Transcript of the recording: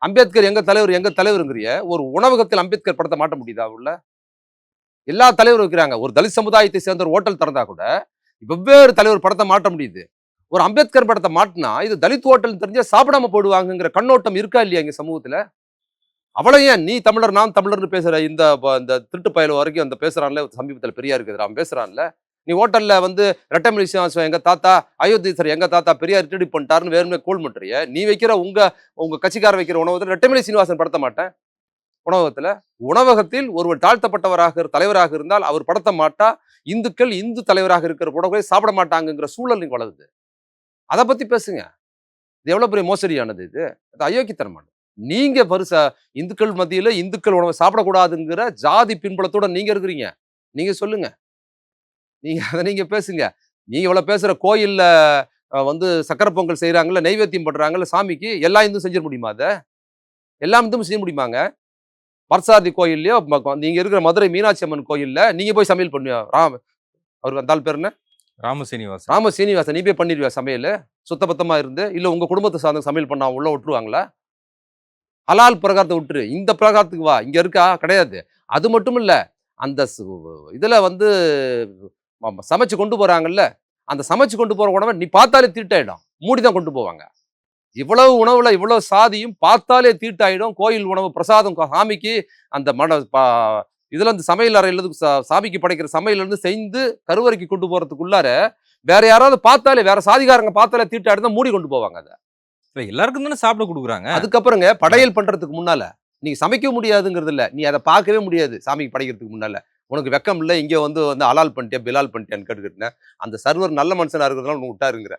அம்பேத்கர் எங்க தலைவருங்கிறிய ஒரு உணவகத்தில் அம்பேத்கர் படத்தை மாட்ட முடியுதா உள்ள? எல்லா தலைவரும் இருக்கிறாங்க. ஒரு தலித் சமுதாயத்தை சேர்ந்த ஒரு ஹோட்டல் திறந்தா கூட வெவ்வேறு தலைவர் படத்தை மாட்ட முடியுது. ஒரு அம்பேத்கர் படத்தை மாட்டினா இது தலித் ஹோட்டல் தெரிஞ்சா சாப்பிடாம போடுவாங்கங்கிற கண்ணோட்டம் இருக்கா இல்லையா இங்க சமூகத்துல? அவ்வளவு ஏன் நீ தமிழர் நான் தமிழர்னு பேசுற இந்த திருட்டு பயல் வரைக்கும் அந்த பேசுறான்ல சமீபத்தில் பெரியார் இருக்குது அவன் பேசுறான்ல. நீ ஹோட்டல்ல வந்து ரெட்டமலி சீனிவாசன் எங்க தாத்தா அயோத்தியர் எங்க தாத்தா பெரியார் ரிட்டடி பண்ணிட்டாருன்னு வேறுமே கோல் மட்டுறிய நீ வைக்கிற உங்க கட்சிக்கார வைக்கிற உணவகத்தில் ரெட்டமலி சீனிவாசன் படுத்த மாட்டேன். உணவகத்தில் ஒருவர் தாழ்த்தப்பட்டவராக தலைவராக இருந்தால் அவர் படத்த மாட்டா இந்துக்கள் இந்து தலைவராக இருக்கிற உணவை சாப்பிட மாட்டாங்கிற சூழல் நீங்க வளருது. அதை பத்தி பேசுங்க. இது எவ்வளவு பெரிய மோசடியானது இது. அது அயோக்கியத்தனமானது. நீங்க பரிசா இந்துக்கள் மத்தியில இந்துக்கள் உணவை சாப்பிடக்கூடாதுங்கிற ஜாதி பின்புலத்தோட நீங்க இருக்கிறீங்க. நீங்க சொல்லுங்க. நீங்க பேசுங்க. நீங்க இவ்வளவு பேசுற கோயில்ல வந்து சக்கரை பொங்கல் செய்யறாங்கல்ல, நைவேத்தியம் பண்றாங்கல்ல சாமிக்கு, எல்லா இந்தும் செஞ்சிட முடியுமா? அத எல்லா இந்தும் செய்ய முடியுமாங்க? பர்சாதி கோயில்லையோ நீங்க இருக்கிற மதுரை மீனாட்சி அம்மன் கோயில்ல நீங்க போய் சமையல் பண்ணுவியா? அவருக்கு அந்த ஆள் பேர் என்ன? ராமசீனிவாசன். நீ போய் பண்ணிடுவியா சமையல்? சுத்தபத்தமா இருந்து இல்ல உங்க குடும்பத்தை சார்ந்த சமையல் பண்ணா உள்ள விட்டுருவாங்களா? ஹலால் பிரகாரத்தை விட்டுரு, இந்த பிரகாரத்துக்கு வா. இங்க இருக்கா? கிடையாது. அது மட்டும் இல்ல, அந்த இதுல வந்து சமைச்சு கொண்டு போறாங்கல்ல, அந்த சமைச்சு கொண்டு போற உணவை நீ பார்த்தாலே தீட்டாயிடும். மூடிதான் கொண்டு போவாங்க. இவ்வளவு உணவுல இவ்வளவு சாதியும் பார்த்தாலே தீட்டாயிடும். கோயில் உணவு பிரசாதம் சாமிக்கு அந்த இதுல இருந்து சமையல் அறையில சாமிக்கு படைக்கிற சமையல் இருந்து செய்து கருவறைக்கு கொண்டு போறதுக்குள்ளார வேற யாராவது பார்த்தாலே வேற சாதிகாரங்க பார்த்தாலே தீட்டாயிடும் மூடி கொண்டு போவாங்க. அதை எல்லாருக்கும் தானே சாப்பிட கொடுக்குறாங்க. அதுக்கப்புறங்க படையல் பண்றதுக்கு முன்னால நீங்க சமைக்க முடியாதுங்கிறது இல்ல, நீ அதை பார்க்கவே முடியாது. சாமிக்கு படைக்கிறதுக்கு முன்னால உனக்கு வெக்கம் இல்லை, இங்க வந்து ஹலால் பண்ணிட்டியா பிலால் பண்ணிட்டியான்னு கேட்டுக்கிட்டேன். அந்த சர்வர் நல்ல மனுஷனா இருக்கிறதுனால உனக்கு விட்டாருங்கிற